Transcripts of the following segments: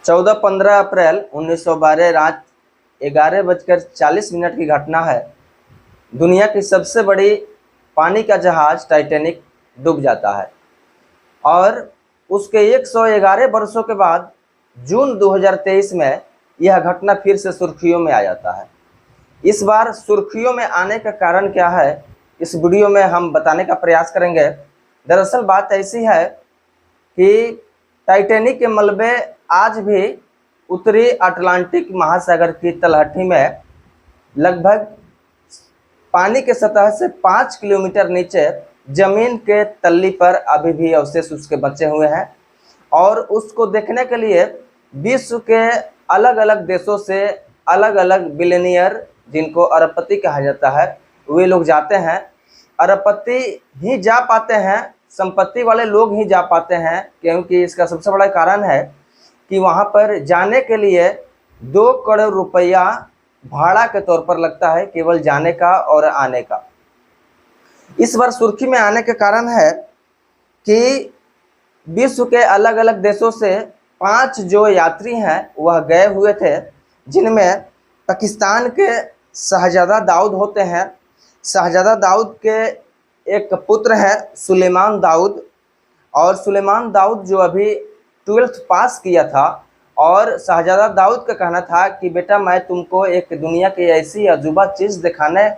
14-15 अप्रैल 1912 रात 11:40 की घटना है। दुनिया की सबसे बड़ी पानी का जहाज टाइटैनिक डूब जाता है और उसके 111 वर्षों के बाद जून 2023 में यह घटना फिर से सुर्खियों में आ जाता है। इस बार सुर्खियों में आने का कारण क्या है, इस वीडियो में हम बताने का प्रयास करेंगे। दरअसल बात ऐसी है कि टाइटैनिक के मलबे आज भी उत्तरी अटलांटिक महासागर की तलहटी में लगभग पानी के सतह से 5 किलोमीटर नीचे जमीन के तल्ली पर अभी भी अवशेष उसके बचे हुए हैं और उसको देखने के लिए विश्व के अलग अलग देशों से अलग अलग बिलियनियर, जिनको अरबपति कहा जाता है, वे लोग जाते हैं। अरबपति ही जा पाते हैं, संपत्ति वाले लोग ही जा पाते हैं, क्योंकि इसका सबसे बड़ा कारण है कि वहाँ पर जाने के लिए 2 करोड़ रुपया भाड़ा के तौर पर लगता है, केवल जाने का और आने का। इस बार सुर्खी में आने के कारण है कि विश्व के अलग अलग देशों से 5 जो यात्री हैं वह गए हुए थे, जिनमें पाकिस्तान के शहजादा दाऊद होते हैं। शहजादा दाऊद के एक पुत्र है सुलेमान दाऊद, और सुलेमान दाऊद जो अभी 12th पास किया था, और शहजादा दाऊद का कहना था कि बेटा मैं तुमको एक दुनिया की ऐसी अजूबा चीज़ दिखाने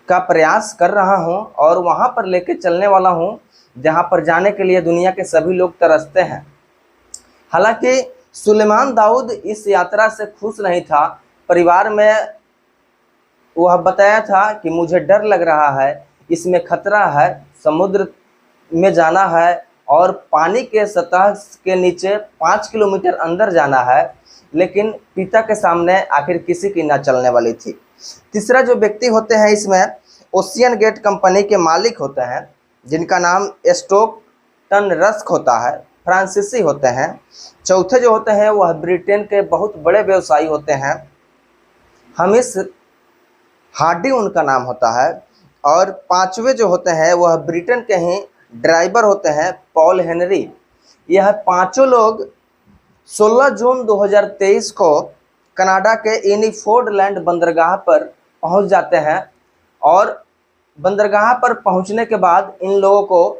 का प्रयास कर रहा हूं और वहां पर लेके चलने वाला हूं जहां पर जाने के लिए दुनिया के सभी लोग तरसते हैं। हालांकि सुलेमान दाऊद इस यात्रा से खुश नहीं था। परिवार में वह बताया था कि मुझे डर लग रहा है, इसमें खतरा है, समुद्र में जाना है और पानी के सतह के नीचे 5 किलोमीटर अंदर जाना है, लेकिन पिता के सामने आखिर किसी की ना चलने वाली थी। तीसरा जो व्यक्ति होते हैं इसमें ओशियन गेट कंपनी के मालिक होते हैं, जिनका नाम स्टोकटन रस्क होता है, फ्रांसीसी होते हैं। चौथे जो होते हैं वह ब्रिटेन के बहुत बड़े व्यवसायी होते हैं, हमिश हार्डी उनका नाम होता है। और 5वें जो होते हैं वह ब्रिटेन के ही ड्राइवर होते हैं, पॉल हेनरी। यह पांचों लोग 16 जून 2023 को कनाडा के इनिफोर्ड लैंड बंदरगाह पर पहुंच जाते हैं और बंदरगाह पर पहुंचने के बाद इन लोगों को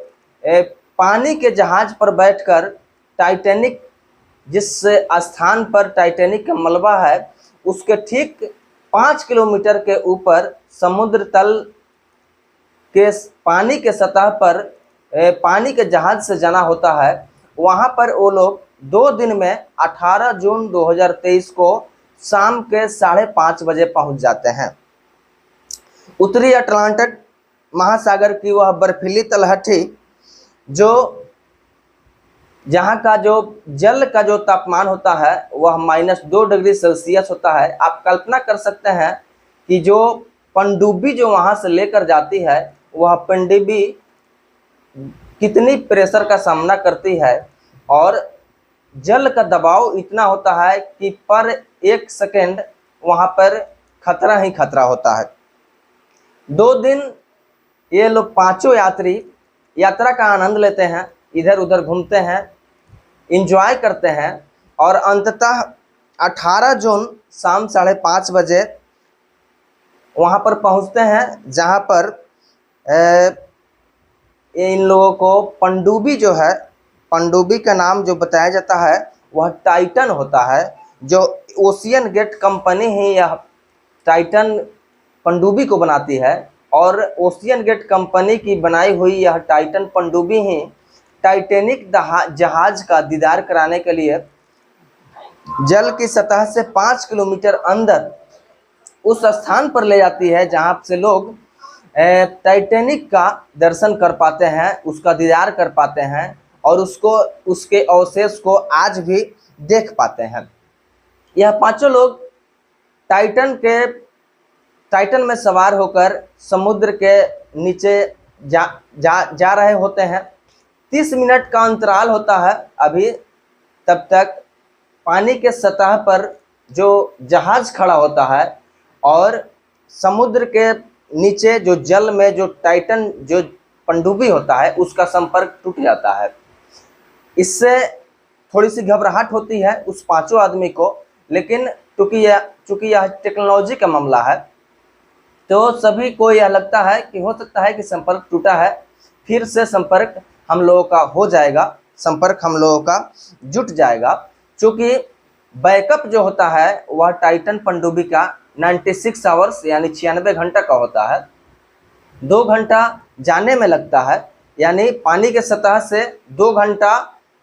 पानी के जहाज पर बैठकर टाइटैनिक, जिस स्थान पर टाइटैनिक का मलबा है उसके ठीक 5 किलोमीटर के ऊपर समुद्र तल के पानी के सतह पर पानी के जहाज से जाना होता है। वहां पर वो लोग 2 दिन में 18 जून 2023 को शाम के 5:30 बजे पहुंच जाते हैं। उत्तरी अटलांटिक महासागर की वह बर्फीली तलहटी, जो जहाँ का जो जल का जो तापमान होता है वह -2 डिग्री सेल्सियस होता है। आप कल्पना कर सकते हैं कि जो पनडुब्बी जो वहाँ से लेकर जाती है वह पनडुब्बी कितनी प्रेशर का सामना करती है, और जल का दबाव इतना होता है कि पर 1 सेकेंड वहाँ पर खतरा ही खतरा होता है। 2 दिन ये लोग पांचों यात्री यात्रा का आनंद लेते हैं, इधर उधर घूमते हैं, एंजॉय करते हैं और अंततः 18 जून शाम 5:30 बजे वहाँ पर पहुँचते हैं, जहाँ पर इन लोगों को पनडुब्बी जो है, पनडुब्बी का नाम जो बताया जाता है वह टाइटन होता है। जो ओशियन गेट कंपनी ही यह टाइटन पनडुब्बी को बनाती है, और ओशियन गेट कंपनी की बनाई हुई यह टाइटन पनडुब्बी ही टाइटैनिक जहाज का दीदार कराने के लिए जल की सतह से 5 किलोमीटर अंदर उस स्थान पर ले जाती है जहां से लोग टाइटैनिक का दर्शन कर पाते हैं, उसका दीदार कर पाते हैं और उसके अवशेष को आज भी देख पाते हैं। यह पांचों लोग टाइटन में सवार होकर समुद्र के नीचे जा रहे होते हैं। 30 मिनट का अंतराल होता है अभी, तब तक पानी के सतह पर जो जहाज खड़ा होता है और समुद्र के नीचे जो जल में जो टाइटन जो पनडुब्बी होता है उसका संपर्क टूट जाता है। इससे थोड़ी सी घबराहट होती है उस पांचों आदमी को, लेकिन चूंकि यह टेक्नोलॉजी का मामला है तो सभी को यह लगता है कि हो सकता है कि संपर्क टूटा है, फिर से संपर्क हम लोगों का हो जाएगा, संपर्क हम लोगों का जुट जाएगा। चूँकि बैकअप जो होता है वह टाइटन पनडुब्बी का 96 आवर्स यानी 96 घंटा का होता है। 2 घंटा जाने में लगता है, यानी पानी के सतह से 2 घंटा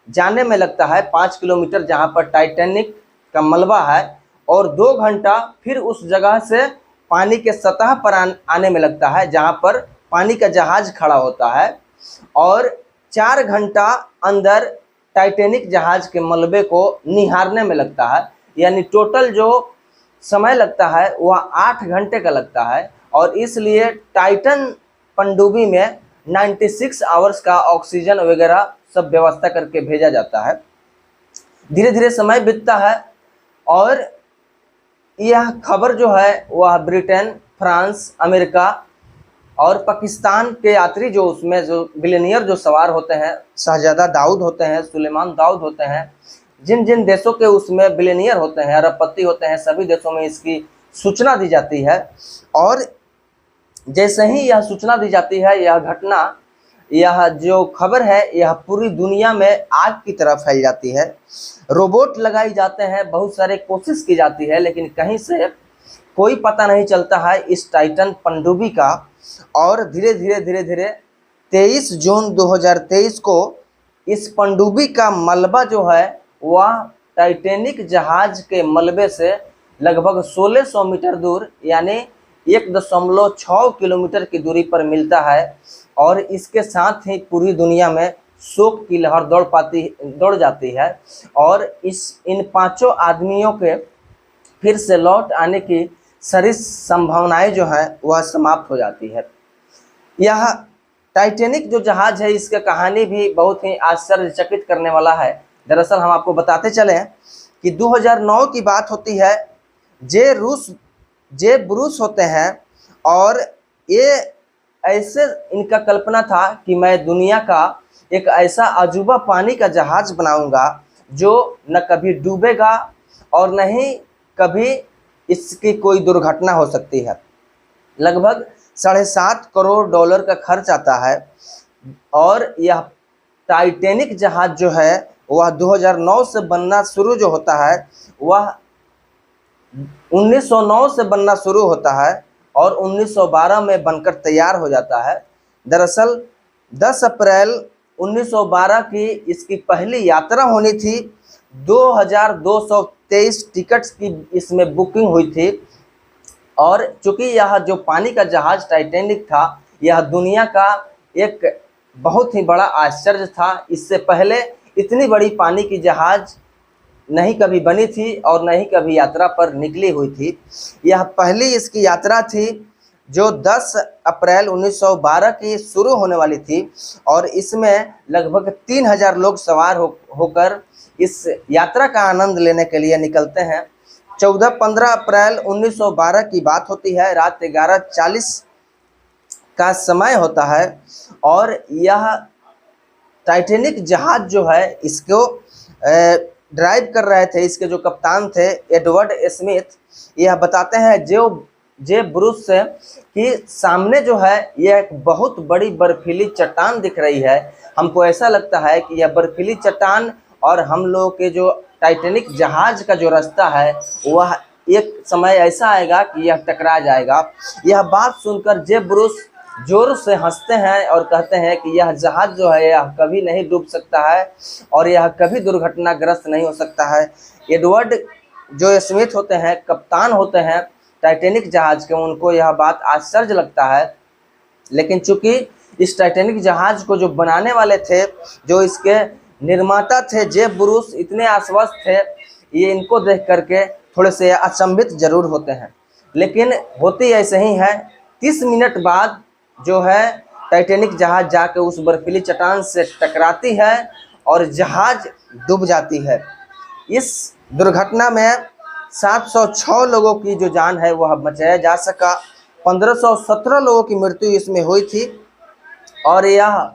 जाने में लगता है 5 किलोमीटर जहाँ पर टाइटैनिक का मलबा है, और 2 घंटा फिर उस जगह से पानी के सतह पर आने में लगता है जहाँ पर पानी का जहाज खड़ा होता है, और 4 घंटा अंदर टाइटैनिक जहाज के मलबे को निहारने में लगता है। यानी टोटल जो समय लगता है वह 8 घंटे का लगता है, और इसलिए टाइटन पनडुब्बी में 96 आवर्स का ऑक्सीजन वगैरह सब व्यवस्था करके भेजा जाता है। धीरे धीरे समय बीतता है और यह खबर जो है वह ब्रिटेन, फ्रांस, अमेरिका और पाकिस्तान के यात्री जो उसमें जो बिलियनियर जो सवार होते हैं, शहजादा दाऊद होते हैं, सुलेमान दाऊद होते हैं, जिन जिन देशों के उसमें बिलियनियर होते हैं, अरबपति होते हैं, सभी देशों में इसकी सूचना दी जाती है। और जैसे ही यह सूचना दी जाती है, यह घटना, यह जो खबर है यह पूरी दुनिया में आग की तरह फैल जाती है। रोबोट लगाई जाते हैं, बहुत सारे कोशिश की जाती है, लेकिन कहीं से कोई पता नहीं चलता है इस टाइटन पनडुब्बी का। और धीरे धीरे 23 जून 2023 को इस पनडुब्बी का मलबा जो है वह टाइटैनिक जहाज के मलबे से लगभग 1600 मीटर दूर यानी 1.6 किलोमीटर की दूरी पर मिलता है। और इसके साथ ही पूरी दुनिया में शोक की लहर दौड़ जाती है, और इन पांचों आदमियों के फिर से लौट आने की सारी संभावनाएं जो है वह समाप्त हो जाती है। यह टाइटैनिक जो जहाज है इसका कहानी भी बहुत ही आश्चर्यचकित करने वाला है। दरअसल हम आपको बताते चलें कि 2009 की बात होती है। जे ब्रूस होते हैं, और ये ऐसे इनका कल्पना था कि मैं दुनिया का एक ऐसा अजूबा पानी का जहाज बनाऊंगा जो न कभी डूबेगा और न ही कभी इसकी कोई दुर्घटना हो सकती है। लगभग $7.5 करोड़ का खर्च आता है, और यह टाइटैनिक जहाज जो है वह 2009 से बनना शुरू जो होता है वह 1909 से बनना शुरू होता है और 1912 में बनकर तैयार हो जाता है। दरअसल 10 अप्रैल 1912 की इसकी पहली यात्रा होनी थी। 2223 टिकट्स की इसमें बुकिंग हुई थी, और चूँकि यह जो पानी का जहाज टाइटैनिक था यह दुनिया का एक बहुत ही बड़ा आश्चर्य था। इससे पहले इतनी बड़ी पानी की जहाज नहीं कभी बनी थी और नहीं कभी यात्रा पर निकली हुई थी। यह पहली इसकी यात्रा थी जो 10 अप्रैल 1912 की शुरू होने वाली थी, और इसमें लगभग 3000 लोग सवार होकर इस यात्रा का आनंद लेने के लिए निकलते हैं। 14-15 अप्रैल 1912 की बात होती है। रात 11:40 का समय होता है, और यह टाइटैनिक जहाज जो है इसको ड्राइव कर रहे थे, इसके जो कप्तान थे एडवर्ड स्मिथ, यह बताते हैं जे ब्रूस से कि सामने जो है यह एक बहुत बड़ी बर्फीली चट्टान दिख रही है। हमको ऐसा लगता है कि यह बर्फीली चट्टान और हम लोगों के जो टाइटैनिक जहाज का जो रास्ता है वह एक समय ऐसा आएगा कि यह टकरा जाएगा। यह बात सुनकर जे ब्रूस जोर से हंसते हैं और कहते हैं कि यह जहाज जो है यह कभी नहीं डूब सकता है और यह कभी दुर्घटनाग्रस्त नहीं हो सकता है। एडवर्ड जो स्मिथ होते हैं, कप्तान होते हैं टाइटैनिक जहाज के, उनको यह बात आश्चर्य लगता है। लेकिन चूंकि इस टाइटैनिक जहाज को जो बनाने वाले थे, जो इसके निर्माता थे जे ब्रूस, इतने आश्वस्त थे, ये इनको देख करके थोड़े से अचंभित जरूर होते हैं। लेकिन होती ऐसे ही है। 30 मिनट बाद जो है टाइटैनिक जहाज जाके उस बर्फीली चट्टान से टकराती है और जहाज डूब जाती है। इस दुर्घटना में 706 लोगों की जो जान है वह बचाया जा सका। 1517 लोगों की मृत्यु इसमें हुई थी। और यह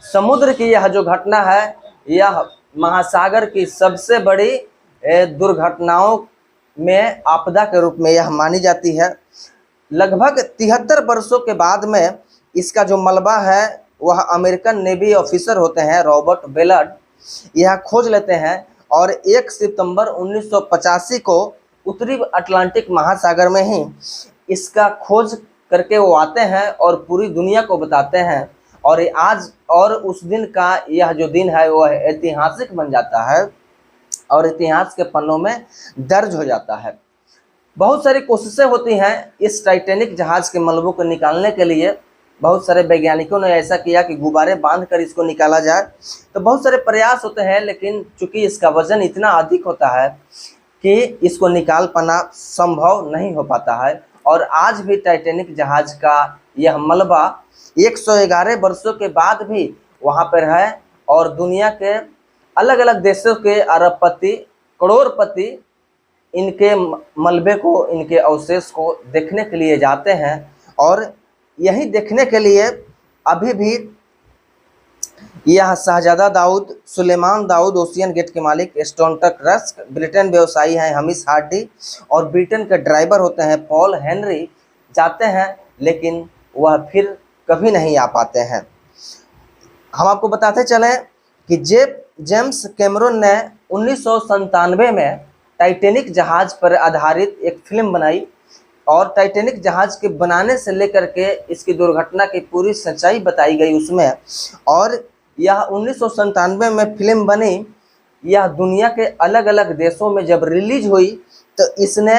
समुद्र की यह जो घटना है यह महासागर की सबसे बड़ी दुर्घटनाओं में आपदा के रूप में यह मानी जाती है। लगभग 73 वर्षों के बाद में इसका जो मलबा है वह अमेरिकन नेवी ऑफिसर होते हैं रॉबर्ट बेलर्ड यह खोज लेते हैं और 1 सितंबर 1985 को उत्तरी अटलांटिक महासागर में ही इसका खोज करके वो आते हैं और पूरी दुनिया को बताते हैं। और आज और उस दिन का यह जो दिन है वह ऐतिहासिक बन जाता है और इतिहास के पन्नों में दर्ज हो जाता है। बहुत सारी कोशिशें होती हैं इस टाइटैनिक जहाज के मलबों को निकालने के लिए। बहुत सारे वैज्ञानिकों ने ऐसा किया कि गुब्बारे बांध कर इसको निकाला जाए, तो बहुत सारे प्रयास होते हैं, लेकिन चूंकि इसका वजन इतना अधिक होता है कि इसको निकाल पाना संभव नहीं हो पाता है। और आज भी टाइटैनिक जहाज का यह मलबा 111 वर्षों के बाद भी वहाँ पर है और दुनिया के अलग अलग देशों के अरबपति करोड़पति इनके मलबे को, इनके अवशेष को देखने के लिए जाते हैं। और यही देखने के लिए अभी भी यह शहजादा दाऊद, सुलेमान दाऊद, ओशियन गेट के मालिक स्टोनटक रस्क, ब्रिटेन व्यवसायी हैं हमिश हार्डी और ब्रिटेन के ड्राइवर होते हैं पॉल हेनरी जाते हैं, लेकिन वह फिर कभी नहीं आ पाते हैं। हम आपको बताते चलें कि जेम्स कैमरून ने 1997 में टाइटैनिक जहाज पर आधारित एक फिल्म बनाई और टाइटैनिक जहाज के बनाने से लेकर के इसकी दुर्घटना की पूरी सच्चाई बताई गई उसमें। और यह 1997 में फिल्म बनी। यह दुनिया के अलग अलग देशों में जब रिलीज हुई तो इसने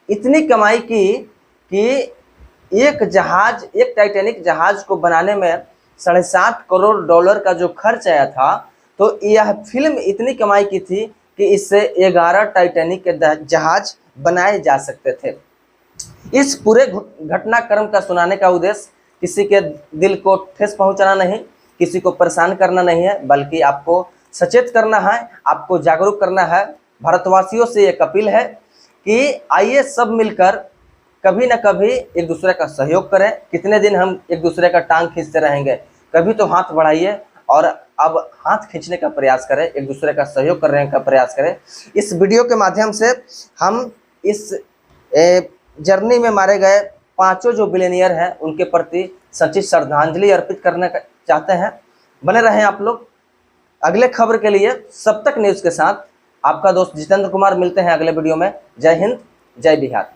इतनी कमाई की कि एक टाइटैनिक जहाज को बनाने में $7.5 करोड़ का जो खर्च आया था, तो यह फिल्म इतनी कमाई की थी कि इससे 11 टाइटैनिक के जहाज बनाए जा सकते थे। इस पूरे घटनाक्रम का सुनाने का उद्देश्य किसी के दिल को ठेस पहुंचाना नहीं, किसी को परेशान करना नहीं है, बल्कि आपको सचेत करना है, आपको जागरूक करना है। भारतवासियों से एक अपील है कि आइए सब मिलकर कभी न कभी एक दूसरे का सहयोग करें। कितने दिन हम एक दूसरे का टांग खींचते रहेंगे, कभी तो हाथ बढ़ाइए और अब हाथ खींचने का प्रयास करें, एक दूसरे का सहयोग करने का प्रयास करें। इस वीडियो के माध्यम से हम इस जर्नी में मारे गए 5 जो बिलियनियर हैं उनके प्रति सच्ची श्रद्धांजलि अर्पित करना चाहते हैं। बने रहें आप लोग अगले खबर के लिए। सब तक न्यूज़ के साथ आपका दोस्त जितेंद्र कुमार। मिलते हैं अगले वीडियो में। जय हिंद, जय बिहार।